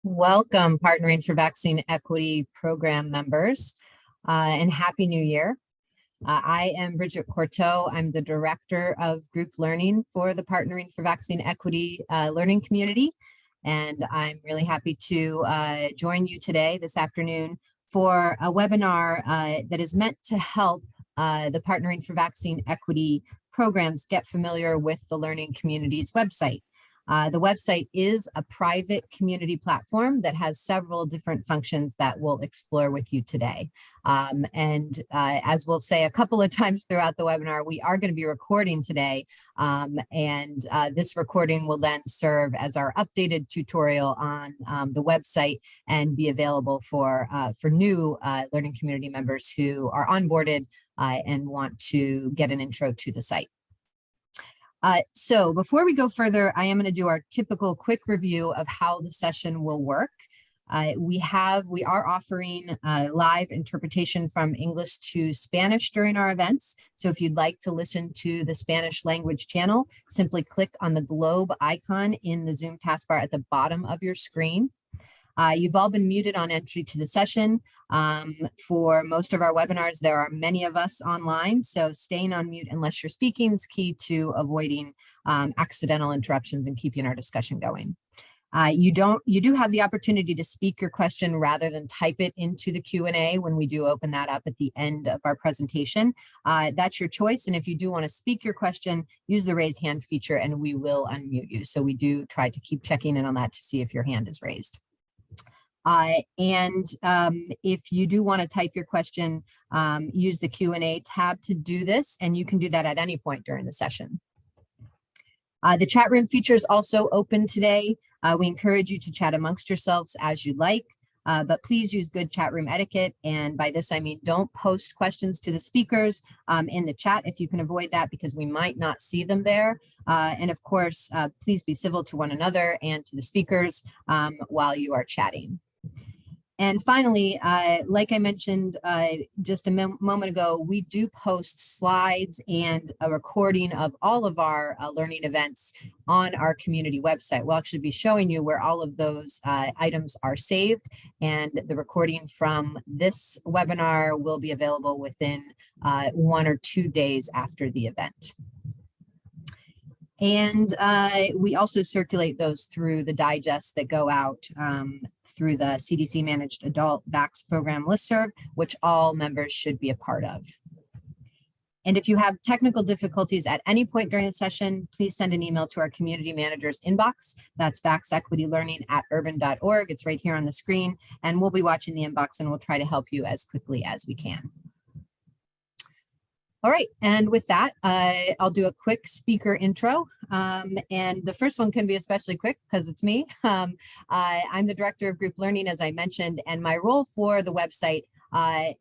Welcome, Partnering for Vaccine Equity Program members, and Happy New Year. I am Bridget Courteau. I'm the Director of Group Learning for the Partnering for Vaccine Equity Learning Community, and I'm really happy to join you today, this afternoon, for a webinar that is meant to help the Partnering for Vaccine Equity programs get familiar with the learning community's website. The website is a private community platform that has several different functions that we'll explore with you today. As we'll say a couple of times throughout the webinar, we are going to be recording today, this recording will then serve as our updated tutorial on the website and be available for new learning community members who are onboarded and want to get an intro to the site. So before we go further, I am going to do our typical quick review of how the session will work. We are offering live interpretation from English to Spanish during our events. So if you'd like to listen to the Spanish language channel, simply click on the globe icon in the Zoom taskbar at the bottom of your screen. You've all been muted on entry to the session. For most of our webinars, there are many of us online, so staying on mute unless you're speaking is key to avoiding accidental interruptions and keeping our discussion going. You do have the opportunity to speak your question rather than type it into the Q&A when we do open that up at the end of our presentation. That's your choice, and if you do want to speak your question, use the raise hand feature and we will unmute you. So we do try to keep checking in on that to see if your hand is raised. If you do want to type your question, use the Q&A tab to do this, and you can do that at any point during the session. The chat room feature is also open today. We encourage you to chat amongst yourselves as you like, but please use good chat room etiquette. And by this, I mean, don't post questions to the speakers in the chat if you can avoid that, because we might not see them there. And of course, please be civil to one another and to the speakers while you are chatting. And finally, like I mentioned just a moment ago, we do post slides and a recording of all of our learning events on our community website. We'll actually be showing you where all of those items are saved, and the recording from this webinar will be available within 1 or 2 days after the event. And we also circulate those through the digests that go out through the CDC Managed Adult Vax Program listserv, which all members should be a part of. And if you have technical difficulties at any point during the session, please send an email to our community manager's inbox. That's vaxequitylearning@urban.org. It's right here on the screen, and we'll be watching the inbox and we'll try to help you as quickly as we can. All right, and with that, I'll do a quick speaker intro. And the first one can be especially quick because it's me. I'm the Director of Group Learning, as I mentioned, and my role for the website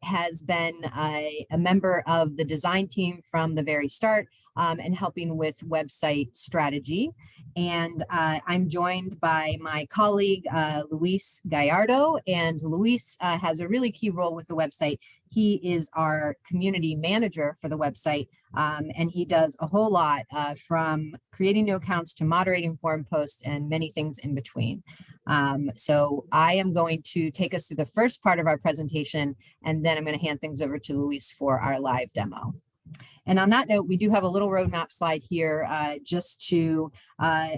has been a member of the design team from the very start and helping with website strategy. And I'm joined by my colleague, Luis Gallardo, and Luis has a really key role with the website. He is our community manager for the website, and he does a whole lot from creating new accounts to moderating forum posts and many things in between. So I am going to take us through the first part of our presentation, and then I'm going to hand things over to Luis for our live demo. And on that note, we do have a little roadmap slide here just to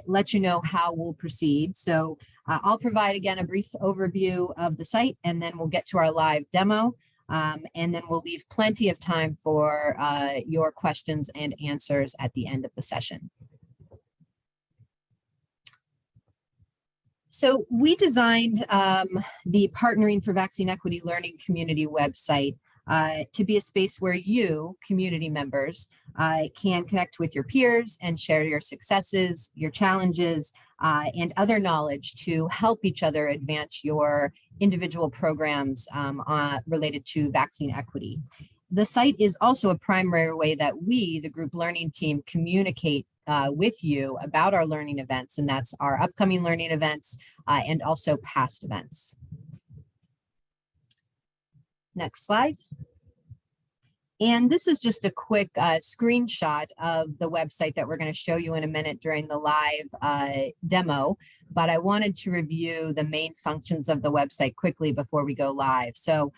let you know how we'll proceed. So I'll provide, again, a brief overview of the site, and then we'll get to our live demo. And then we'll leave plenty of time for your questions and answers at the end of the session. So we designed the Partnering for Vaccine Equity Learning Community website to be a space where you, community members, can connect with your peers and share your successes, your challenges, and other knowledge to help each other advance your individual programs related to vaccine equity. The site is also a primary way that we, the group learning team, communicate with you about our learning events, and that's our upcoming learning events and also past events. Next slide. And this is just a quick screenshot of the website that we're going to show you in a minute during the live demo. But I wanted to review the main functions of the website quickly before we go live. So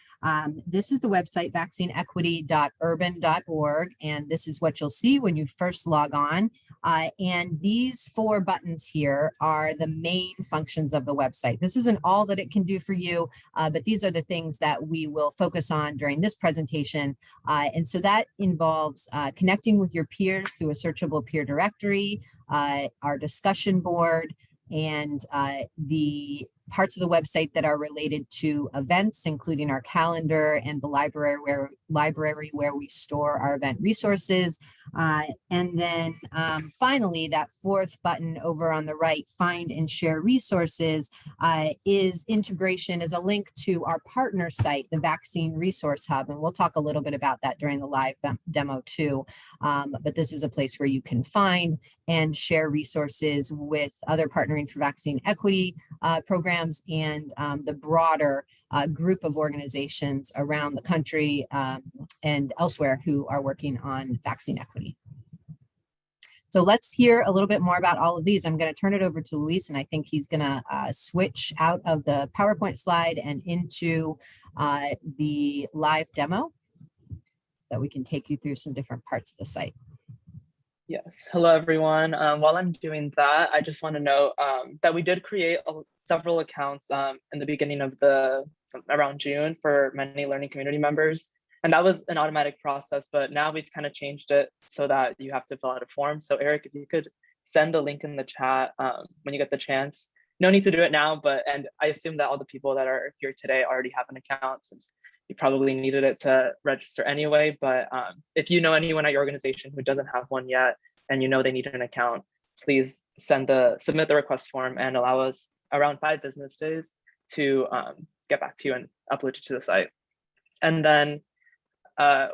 this is the website, vaccineequity.urban.org. And this is what you'll see when you first log on. And these 4 buttons here are the main functions of the website. This isn't all that it can do for you, but these are the things that we will focus on during this presentation. And so that involves connecting with your peers through a searchable peer directory, our discussion board, and the parts of the website that are related to events, including our calendar and the library where we store our event resources. And then finally, that 4th button over on the right, find and share resources, is integration, is a link to our partner site, the Vaccine Resource Hub. And we'll talk a little bit about that during the live demo too. But this is a place where you can find and share resources with other Partnering for Vaccine Equity programs and the broader group of organizations around the country and elsewhere who are working on vaccine equity. So let's hear a little bit more about all of these. I'm going to turn it over to Luis, and I think he's going to switch out of the PowerPoint slide and into the live demo so that we can take you through some different parts of the site. Yes, hello everyone. While I'm doing that, I just want to note that we did create several accounts in the beginning of around June for many learning community members. And that was an automatic process, but now we've kind of changed it so that you have to fill out a form. So Eric, if you could send the link in the chat when you get the chance. No need to do it now, and I assume that all the people that are here today already have an account since you probably needed it to register anyway. But if you know anyone at your organization who doesn't have one yet and you know they need an account, please submit the request form and allow us around 5 business days to get back to you and upload it to the site. And then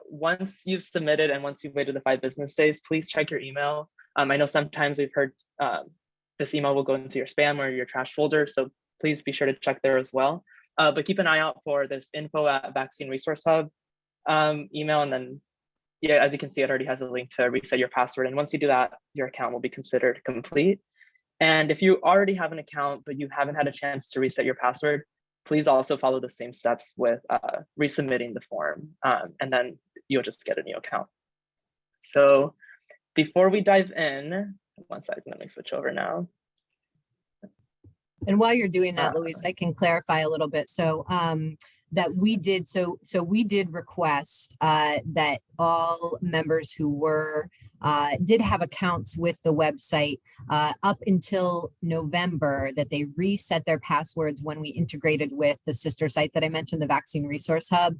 once you've submitted and once you've waited the 5 business days, please check your email. I know sometimes we've heard this email will go into your spam or your trash folder, so please be sure to check there as well. But keep an eye out for this info@Vaccine Resource Hub email. And then, yeah, as you can see, it already has a link to reset your password. And once you do that, your account will be considered complete. And if you already have an account, but you haven't had a chance to reset your password, please also follow the same steps with resubmitting the form. And then you'll just get a new account. So before we dive in, one second, let me switch over now. And while you're doing that, Luis, I can clarify a little bit. So that we did, so we did request that all members who were did have accounts with the website up until November, that they reset their passwords when we integrated with the sister site that I mentioned, the Vaccine Resource Hub,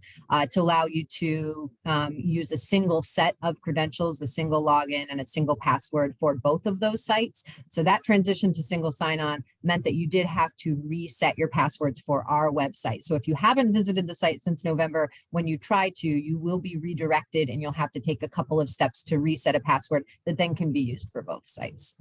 to allow you to use a single set of credentials, a single login and a single password for both of those sites. So that transition to single sign-on meant that you did have to reset your passwords for our website. So if you haven't visited the site since November, when you try to, you will be redirected and you'll have to take a couple of steps to reset a password that then can be used for both sites.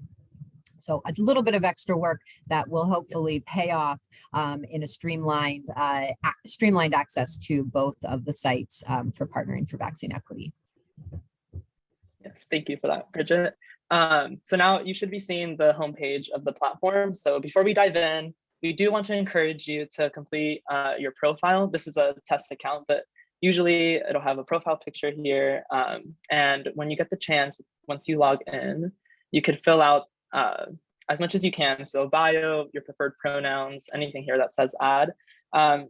So a little bit of extra work that will hopefully pay off in a streamlined access to both of the sites for Partnering for Vaccine Equity. Yes, thank you for that, Bridget. So now you should be seeing the homepage of the platform. So before we dive in, we do want to encourage you to complete your profile. This is a test account, but usually it'll have a profile picture here. And when you get the chance, once you log in, you could fill out as much as you can. So bio, your preferred pronouns, anything here that says add.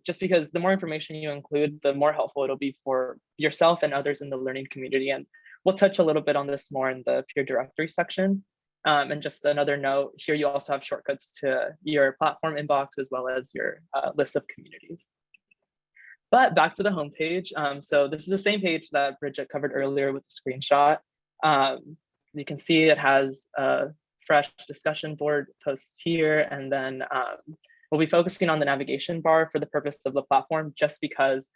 Just because the more information you include, the more helpful it'll be for yourself and others in the learning community. And we'll touch a little bit on this more in the peer directory section. And just another note, here you also have shortcuts to your platform inbox as well as your list of communities. But back to the homepage. So this is the same page that Bridget covered earlier with the screenshot. As you can see, it has a fresh discussion board posts here. And then we'll be focusing on the navigation bar for the purpose of the platform, just because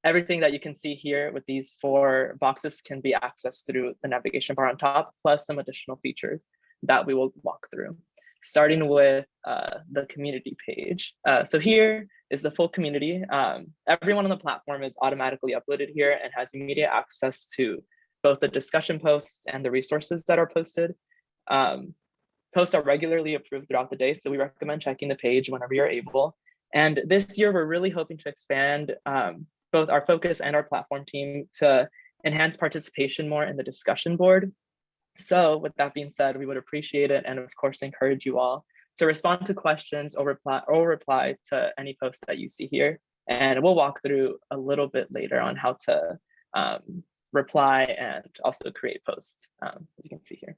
everything that you can see here with these 4 boxes can be accessed through the navigation bar on top, plus some additional features that we will walk through. starting with the community page. So here is the full community. Everyone on the platform is automatically uploaded here and has immediate access to both the discussion posts and the resources that are posted. Posts are regularly approved throughout the day, so we recommend checking the page whenever you're able. And this year, we're really hoping to expand both our focus and our platform team to enhance participation more in the discussion board. So with that being said, we would appreciate it and of course encourage you all to respond to questions or reply to any post that you see here. And we'll walk through a little bit later on how to reply and also create posts, as you can see here.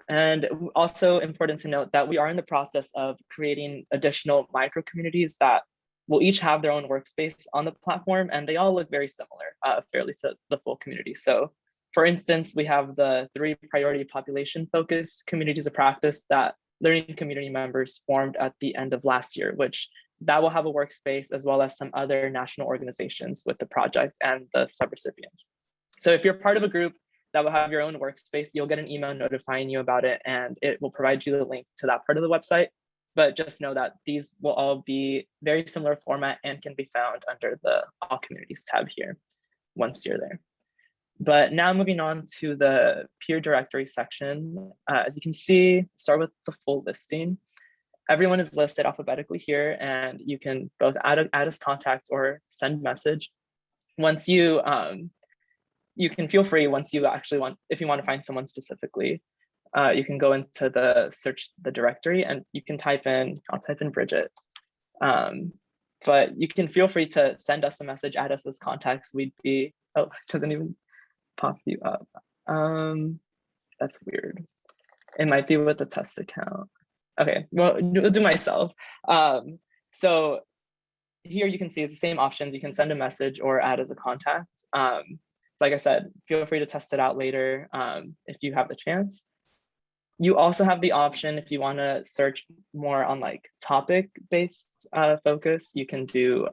And also important to note that we are in the process of creating additional micro communities that will each have their own workspace on the platform, and they all look very similar, fairly to the full community. So for instance, we have the 3 priority population focused communities of practice that learning community members formed at the end of last year, which that will have a workspace as well as some other national organizations with the project and the subrecipients. So if you're part of a group that will have your own workspace, you'll get an email notifying you about it, and it will provide you the link to that part of the website. But just know that these will all be very similar format and can be found under the All Communities tab here once you're there. But now moving on to the peer directory section, as you can see, start with the full listing. Everyone is listed alphabetically here, and you can both add as contact or send message. Once you can feel free, once you actually want, if you want to find someone specifically, you can go into the search the directory and you can type in, I'll type in Bridget. But you can feel free to send us a message, add us as contacts. We'd be, oh, it doesn't even pop you up. That's weird. It might be with the test account. Okay, well, I'll do myself. So here you can see it's the same options. You can send a message or add as a contact. Like I said, feel free to test it out later if you have the chance. You also have the option if you want to search more on like topic-based focus, you can do,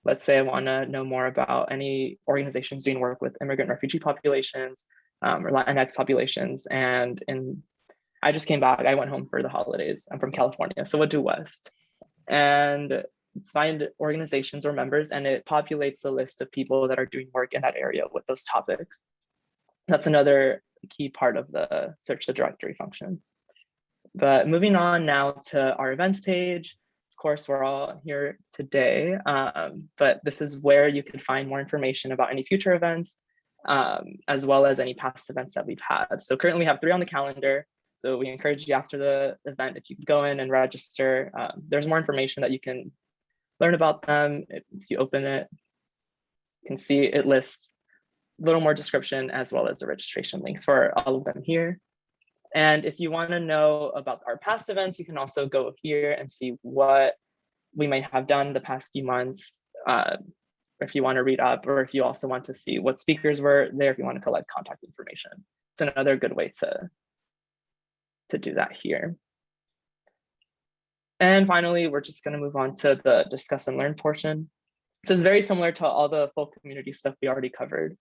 let's say I want to know more about any organizations doing work with immigrant refugee populations or Latinx populations. And I just came back, I went home for the holidays. I'm from California, so we'll do West. And find organizations or members, and it populates a list of people that are doing work in that area with those topics. That's another key part of the search the directory function. But moving on now to our events page. Of course, we're all here today, but this is where you can find more information about any future events, as well as any past events that we've had. So currently we have 3 on the calendar. So we encourage you after the event, if you could go in and register, there's more information that you can learn about them. Once you open it, you can see it lists a little more description as well as the registration links for all of them here. And if you want to know about our past events, you can also go here and see what we might have done the past few months. If you want to read up, or if you also want to see what speakers were there, if you want to collect contact information. It's another good way to do that here. And finally, we're just going to move on to the discuss and learn portion. So it's very similar to all the full community stuff we already covered.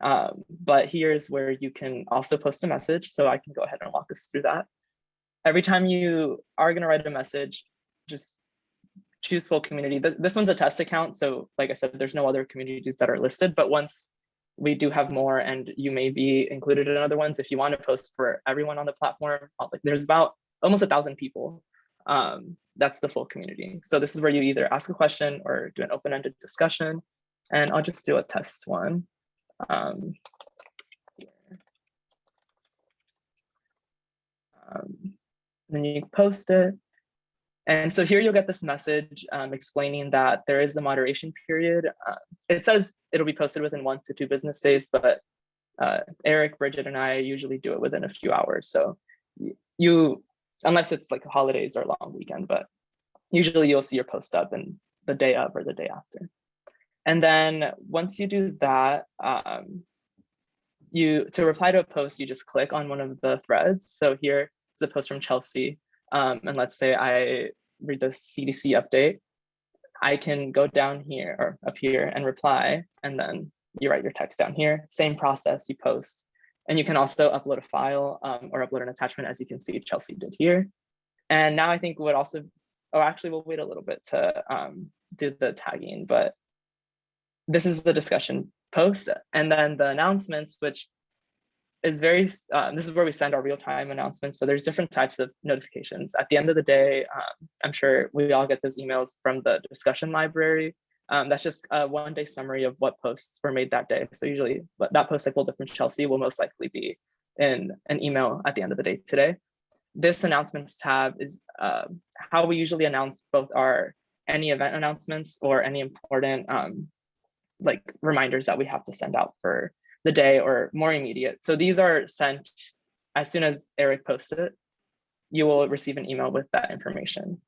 But here's where you can also post a message. So I can go ahead and walk us through that. Every time you are going to write a message, just choose full community. This one's a test account. So like I said, there's no other communities that are listed, but once we do have more and you may be included in other ones, if you want to post for everyone on the platform, like there's about almost 1,000 people. That's the full community. So this is where you either ask a question or do an open-ended discussion. And I'll just do a test one. Then you post it. And so here you'll get this message explaining that there is a moderation period. It says it'll be posted within 1 to 2 business days, but Eric, Bridget, and I usually do it within a few hours. So you, unless it's like holidays or long weekend, but usually you'll see your post up in the day of or the day after. And then once you do that, to reply to a post, you just click on one of the threads. So here is a post from Chelsea. And let's say I read the CDC update. I can go down here or up here and reply, and then you write your text down here. Same process, you post. And you can also upload a file or upload an attachment, as you can see Chelsea did here. And now I think we'll wait a little bit to do the tagging, but this is the discussion post, and then the announcements, which is this is where we send our real-time announcements. So there's different types of notifications. At the end of the day, I'm sure we all get those emails from the discussion library. That's just a one-day summary of what posts were made that day. So usually that post I pulled up from Chelsea will most likely be in an email at the end of the day today. This announcements tab is how we usually announce both any event announcements or any important like reminders that we have to send out for the day or more immediate. So these are sent as soon as Eric posts it, you will receive an email with that information.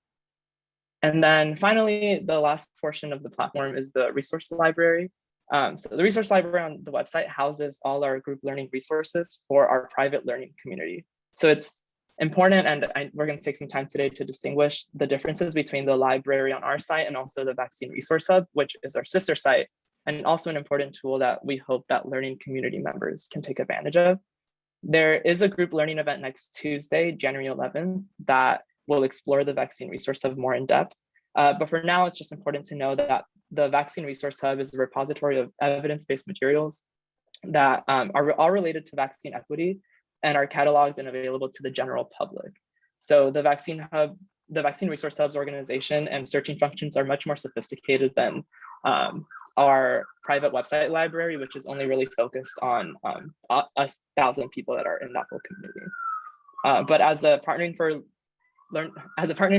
And then finally, the last portion of the platform is the resource library. So the resource library on the website houses all our group learning resources for our private learning community. So it's important, and we're going to take some time today to distinguish the differences between the library on our site and also the Vaccine Resource Hub, which is our sister site, and also an important tool that we hope that learning community members can take advantage of. There is a group learning event next Tuesday, January 11th, that will explore the Vaccine Resource Hub more in depth. But for now, it's just important to know that the Vaccine Resource Hub is a repository of evidence-based materials that are all related to vaccine equity and are cataloged and available to the general public. So the Vaccine Resource Hub's organization and searching functions are much more sophisticated than our private website library, which is only really focused on us 1,000 people that are in that full community. But as a Partnering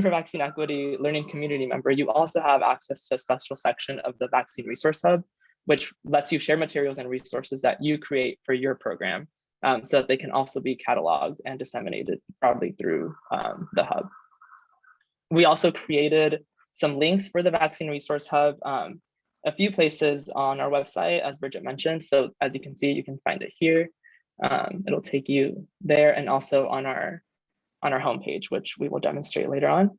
for Vaccine Equity learning community member, you also have access to a special section of the Vaccine Resource Hub, which lets you share materials and resources that you create for your program, so that they can also be cataloged and disseminated broadly through the hub. We also created some links for the Vaccine Resource Hub, a few places on our website, as Bridget mentioned. So as you can see, you can find it here. It'll take you there, and also on our homepage, which we will demonstrate later on.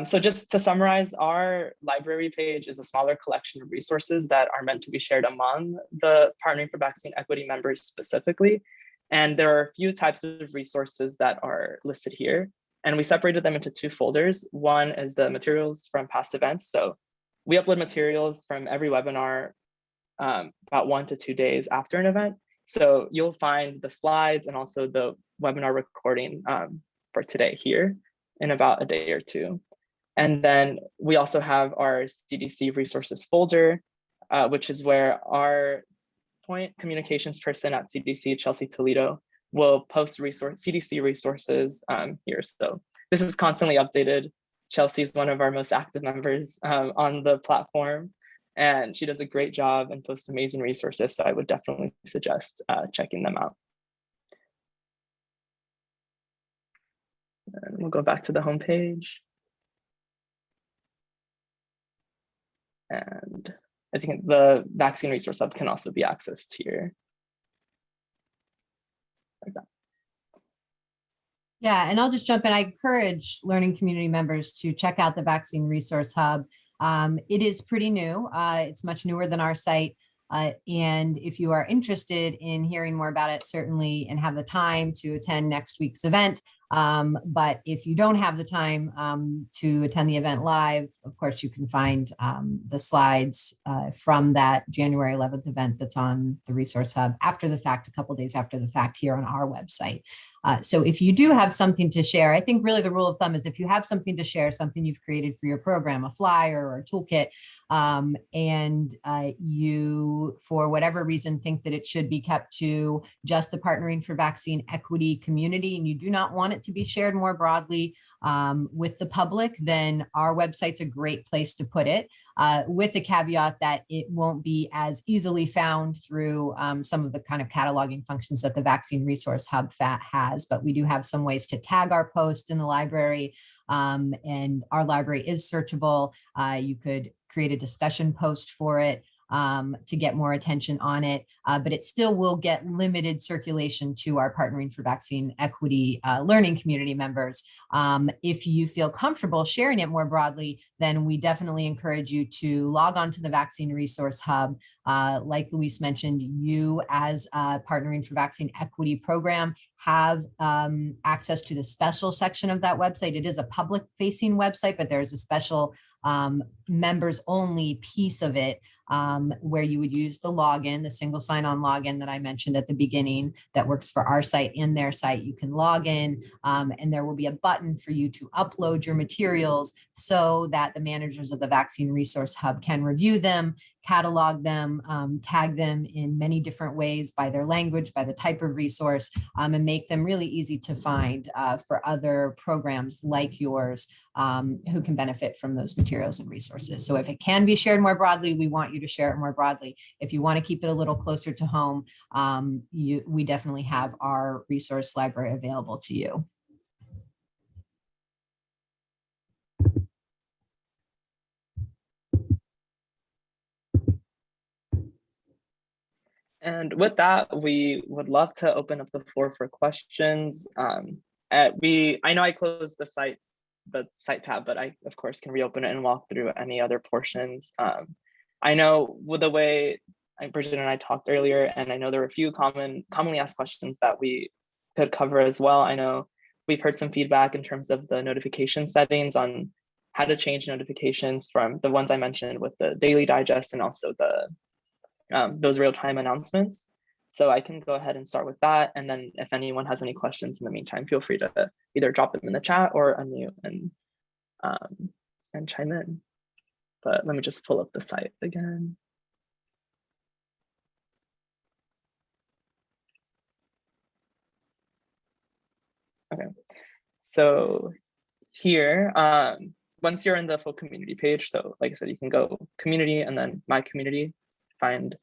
So just to summarize, our library page is a smaller collection of resources that are meant to be shared among the Partnering for Vaccine Equity members specifically. And there are a few types of resources that are listed here. And we separated them into two folders. One is the materials from past events. So we upload materials from every webinar about 1 to 2 days after an event. So you'll find the slides and also the webinar recording for today here in about a day or two. And then we also have our CDC resources folder, which is where our point communications person at CDC, Chelsea Toledo, will post CDC resources here. So this is constantly updated. Chelsea is one of our most active members on the platform, and she does a great job and posts amazing resources. So I would definitely suggest checking them out. And we'll go back to the homepage. And as you can, the Vaccine Resource Hub can also be accessed here. Like that. Yeah, and I'll just jump in. I encourage learning community members to check out the Vaccine Resource Hub. It is pretty new. It's much newer than our site. And if you are interested in hearing more about it, certainly, and have the time to attend next week's event. But if you don't have the time to attend the event live, of course, you can find the slides from that January 11th event that's on the Resource Hub after the fact, a couple of days after the fact here on our website. So if you do have something to share, I think really the rule of thumb is if you have something to share, something you've created for your program, a flyer or a toolkit, and you, for whatever reason, think that it should be kept to just the Partnering for Vaccine Equity community, and you do not want it to be shared more broadly with the public, then our website's a great place to put it. With the caveat that it won't be as easily found through some of the kind of cataloging functions that the Vaccine Resource Hub has, but we do have some ways to tag our post in the library, and our library is searchable. You could create a discussion post for it. to get more attention on it, but it still will get limited circulation to our Partnering for Vaccine Equity learning community members. If you feel comfortable sharing it more broadly, then we definitely encourage you to log on to the Vaccine Resource Hub. Like Luis mentioned, you as Partnering for Vaccine Equity program have access to the special section of that website. It is a public facing website, but there's a special members only piece of it where you would use the login, the single sign-on login that I mentioned at the beginning that works for our site and their site. You can log in and there will be a button for you to upload your materials so that the managers of the Vaccine Resource Hub can review them, catalog them, tag them in many different ways by their language, by the type of resource, and make them really easy to find for other programs like yours who can benefit from those materials and resources. So if it can be shared more broadly, we want you to share it more broadly. If you want to keep it a little closer to home, we definitely have our resource library available to you. And with that, we would love to open up the floor for questions. I know I closed the site tab, but I of course can reopen it and walk through any other portions. I know with the way Bridget and I talked earlier, and I know there were a few commonly asked questions that we could cover as well. I know we've heard some feedback in terms of the notification settings on how to change notifications from the ones I mentioned with the daily digest and also the those real-time announcements. So I can go ahead and start with that. And then if anyone has any questions in the meantime, feel free to either drop them in the chat or unmute and chime in. But let me just pull up the site again. Okay, so here, once you're in the full community page, so like I said, you can go community and then my community, find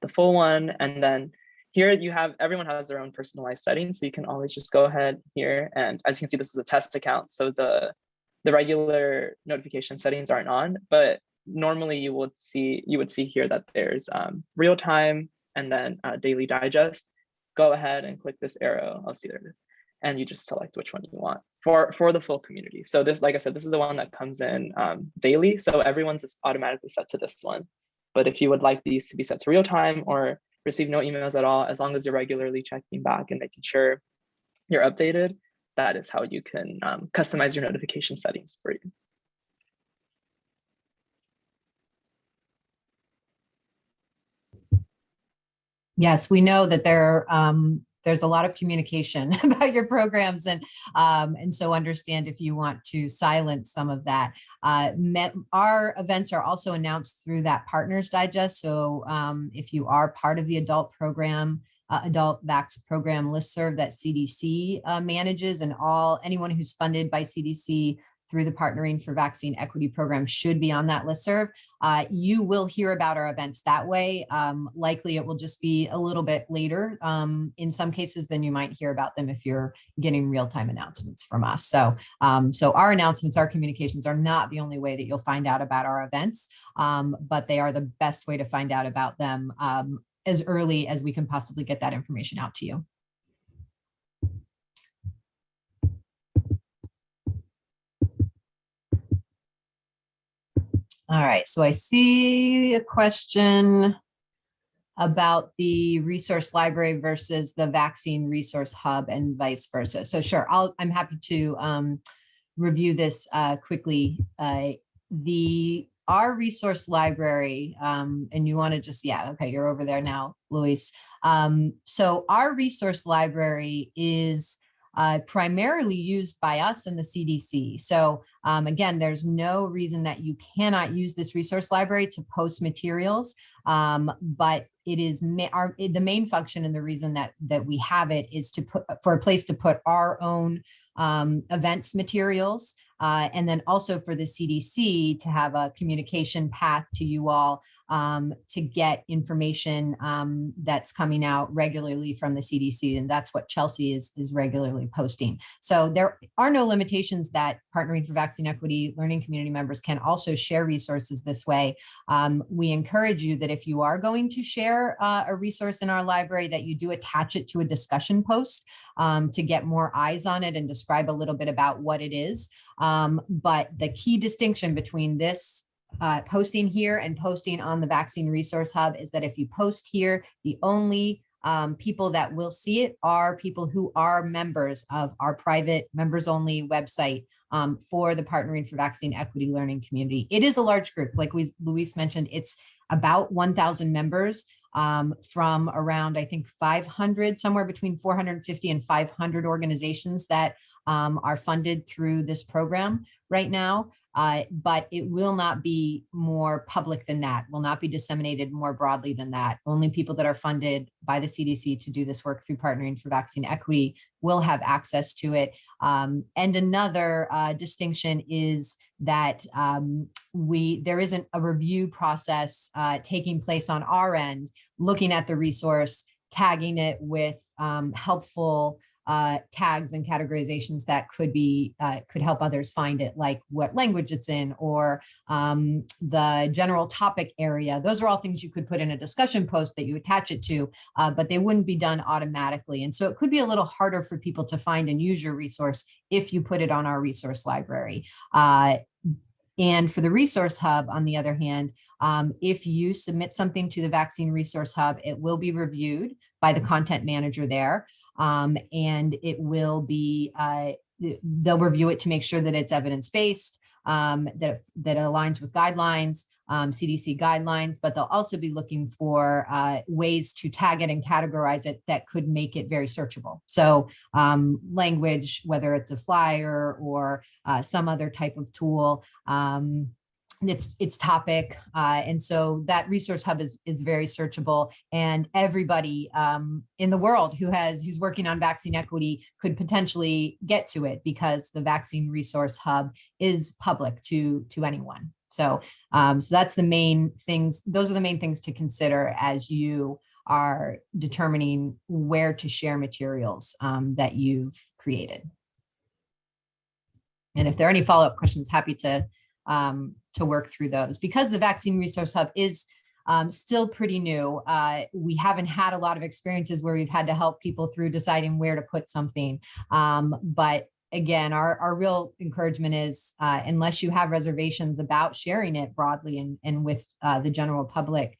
the full one, and then here you have, everyone has their own personalized settings, so you can always just go ahead here, and as you can see, this is a test account, so the regular notification settings aren't on, but normally you would see here that there's real time and then daily digest. Go ahead and click this arrow. I'll see there it is, and you just select which one you want for the full community. So this, like I said, this is the one that comes in daily, so everyone's just automatically set to this one. But if you would like these to be set to real time or receive no emails at all, as long as you're regularly checking back and making sure you're updated, that is how you can customize your notification settings for you. Yes, we know that there's a lot of communication about your programs, and so understand if you want to silence some of that. Our events are also announced through that Partners Digest. So if you are part of the adult program, adult vax program listserv that CDC manages, and anyone who's funded by CDC through the Partnering for Vaccine Equity program should be on that listserv. You will hear about our events that way. Likely it will just be a little bit later in some cases than you might hear about them if you're getting real-time announcements from us. So our announcements, our communications are not the only way that you'll find out about our events, but they are the best way to find out about them as early as we can possibly get that information out to you. All right, so I see a question about the resource library versus the Vaccine Resource Hub and vice versa. So sure, I'm happy to review this quickly. Our resource library, and you want to just, yeah, okay, you're over there now, Luis. So our resource library is primarily used by us and the CDC. So again, there's no reason that you cannot use this resource library to post materials, but it is the main function, and the reason that we have it is for a place to put our own events materials, and then also for the CDC to have a communication path to you all to get information that's coming out regularly from the CDC. And that's what Chelsea is regularly posting. So there are no limitations that Partnering for Vaccine Equity learning community members can also share resources this way. We encourage you that if you are going to share a resource in our library, that you do attach it to a discussion post to get more eyes on it and describe a little bit about what it is. But the key distinction between this posting here and posting on the Vaccine Resource Hub is that if you post here, the only people that will see it are people who are members of our private members only website for the Partnering for Vaccine Equity learning community. It is a large group. Like Luis mentioned, it's about 1,000 members from around, I think, 500, somewhere between 450 and 500 organizations that are funded through this program right now. But it will not be more public than that, will not be disseminated more broadly than that. Only people that are funded by the CDC to do this work through Partnering for Vaccine Equity will have access to it. And another distinction is that there isn't a review process taking place on our end, looking at the resource, tagging it with helpful tags and categorizations that could help others find it, like what language it's in or the general topic area. Those are all things you could put in a discussion post that you attach it to, but they wouldn't be done automatically. And so it could be a little harder for people to find and use your resource if you put it on our resource library. And for the Resource Hub, on the other hand, if you submit something to the Vaccine Resource Hub, it will be reviewed by the content manager there. And it will be, they'll review it to make sure that it's evidence-based, that it aligns with guidelines, CDC guidelines, but they'll also be looking for ways to tag it and categorize it that could make it very searchable. So language, whether it's a flyer or some other type of tool, its topic. And so that resource hub is very searchable, and everybody in the world who's working on vaccine equity could potentially get to it because the Vaccine Resource Hub is public to anyone. So, so that's the main things. Those are the main things to consider as you are determining where to share materials that you've created. And if there are any follow-up questions, happy to work through those. Because the Vaccine Resource Hub is still pretty new, we haven't had a lot of experiences where we've had to help people through deciding where to put something. But again, our real encouragement is, unless you have reservations about sharing it broadly and with the general public,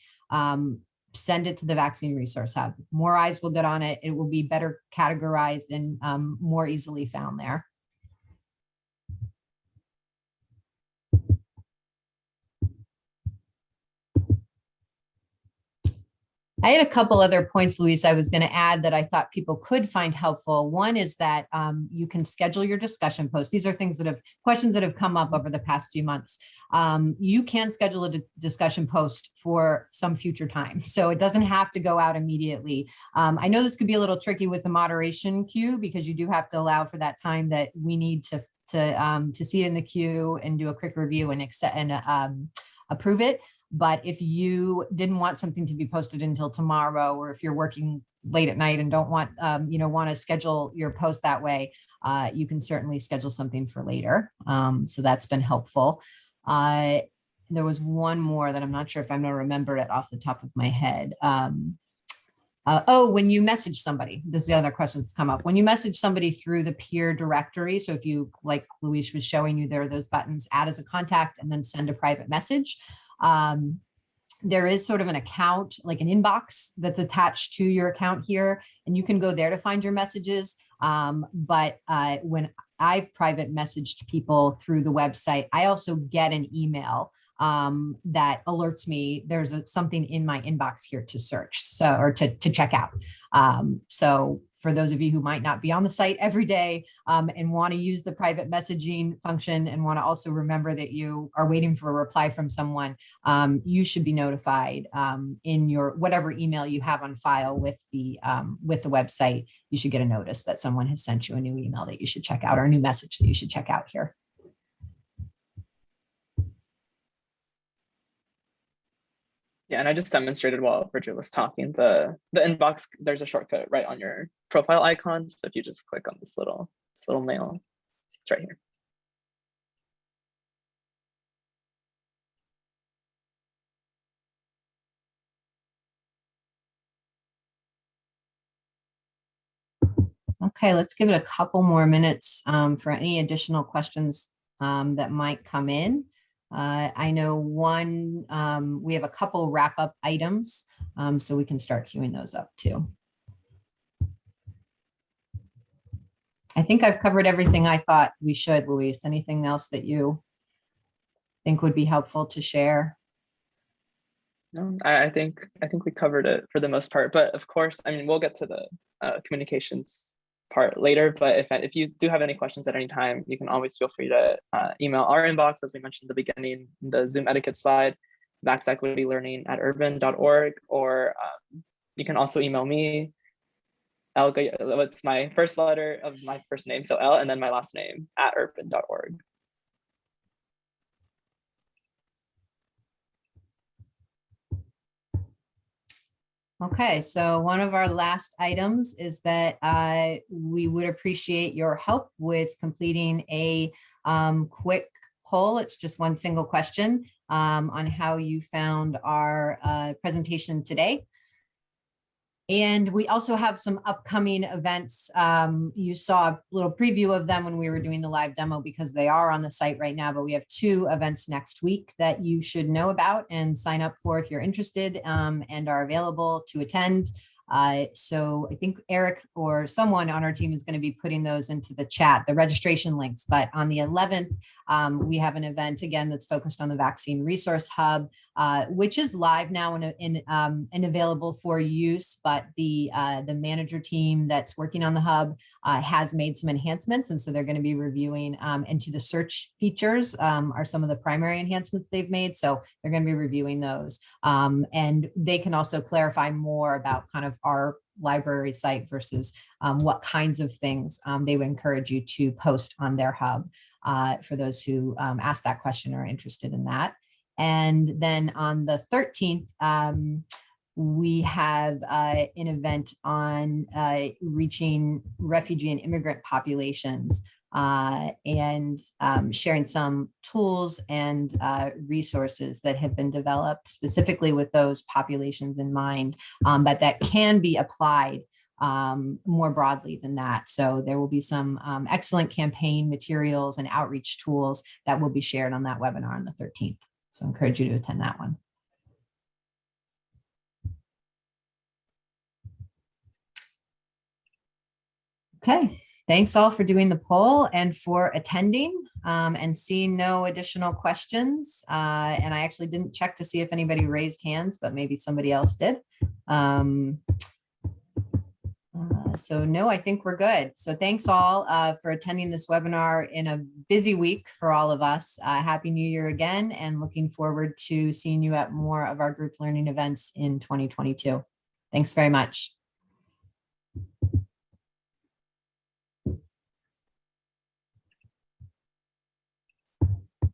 send it to the Vaccine Resource Hub. More eyes will get on it. It will be better categorized and more easily found there. I had a couple other points, Luis, I was going to add that I thought people could find helpful. One is that you can schedule your discussion posts. These are questions that have come up over the past few months. You can schedule a discussion post for some future time, so it doesn't have to go out immediately. I know this could be a little tricky with the moderation queue because you do have to allow for that time that we need to see it in the queue and do a quick review and accept and approve it. But if you didn't want something to be posted until tomorrow, or if you're working late at night and don't want, want to schedule your post that way, you can certainly schedule something for later. So that's been helpful. There was one more that I'm not sure if I'm going to remember it off the top of my head. When you message somebody, this is the other question that's come up. When you message somebody through the peer directory, so if you, like Luis was showing you, there are those buttons, add as a contact and then send a private message. There is sort of an account, like an inbox that's attached to your account here, and you can go there to find your messages. But when I've private messaged people through the website, I also get an email that alerts me there's something in my inbox here to search, or to check out. So for those of you who might not be on the site every day and want to use the private messaging function and want to also remember that you are waiting for a reply from someone, you should be notified in your whatever email you have on file with the website. You should get a notice that someone has sent you a new email that you should check out, or a new message that you should check out here. Yeah, and I just demonstrated while Bridget was talking, the inbox, there's a shortcut right on your profile icon. So if you just click on this little mail, it's right here. Okay, let's give it a couple more minutes for any additional questions that might come in. I know we have a couple wrap-up items, so we can start queuing those up too. I think I've covered everything I thought we should, Luis. Anything else that you think would be helpful to share? No, I think we covered it for the most part, but of course, I mean, we'll get to the communications part later, but if you do have any questions at any time, you can always feel free to email our inbox, as we mentioned at the beginning, the Zoom etiquette slide, vaxequitylearning@urban.org, or you can also email me, Elga, what's my first letter of my first name, so L, and then my last name, @urban.org. Okay, so one of our last items is that we would appreciate your help with completing a quick poll. It's just one single question on how you found our presentation today. And we also have some upcoming events. You saw a little preview of them when we were doing the live demo because they are on the site right now, but we have 2 events next week that you should know about and sign up for if you're interested and are available to attend. So I think Eric or someone on our team is going to be putting those into the chat, the registration links. But on the 11th, we have an event again that's focused on the Vaccine Resource Hub, which is live now and available for use. But the manager team that's working on the hub has made some enhancements, and so they're going to be reviewing into the search features are some of the primary enhancements they've made. So they're going to be reviewing those, and they can also clarify more about kind of our library site versus what kinds of things they would encourage you to post on their hub for those who ask that question or are interested in that. And then on the 13th, we have an event on reaching refugee and immigrant populations and sharing some tools and resources that have been developed specifically with those populations in mind, but that can be applied more broadly than that. So there will be some excellent campaign materials and outreach tools that will be shared on that webinar on the 13th. So I encourage you to attend that one. Okay, thanks all for doing the poll and for attending and seeing no additional questions. And I actually didn't check to see if anybody raised hands, but maybe somebody else did. So no, I think we're good. So thanks all for attending this webinar in a busy week for all of us. Happy New Year again, and looking forward to seeing you at more of our group learning events in 2022. Thanks very much.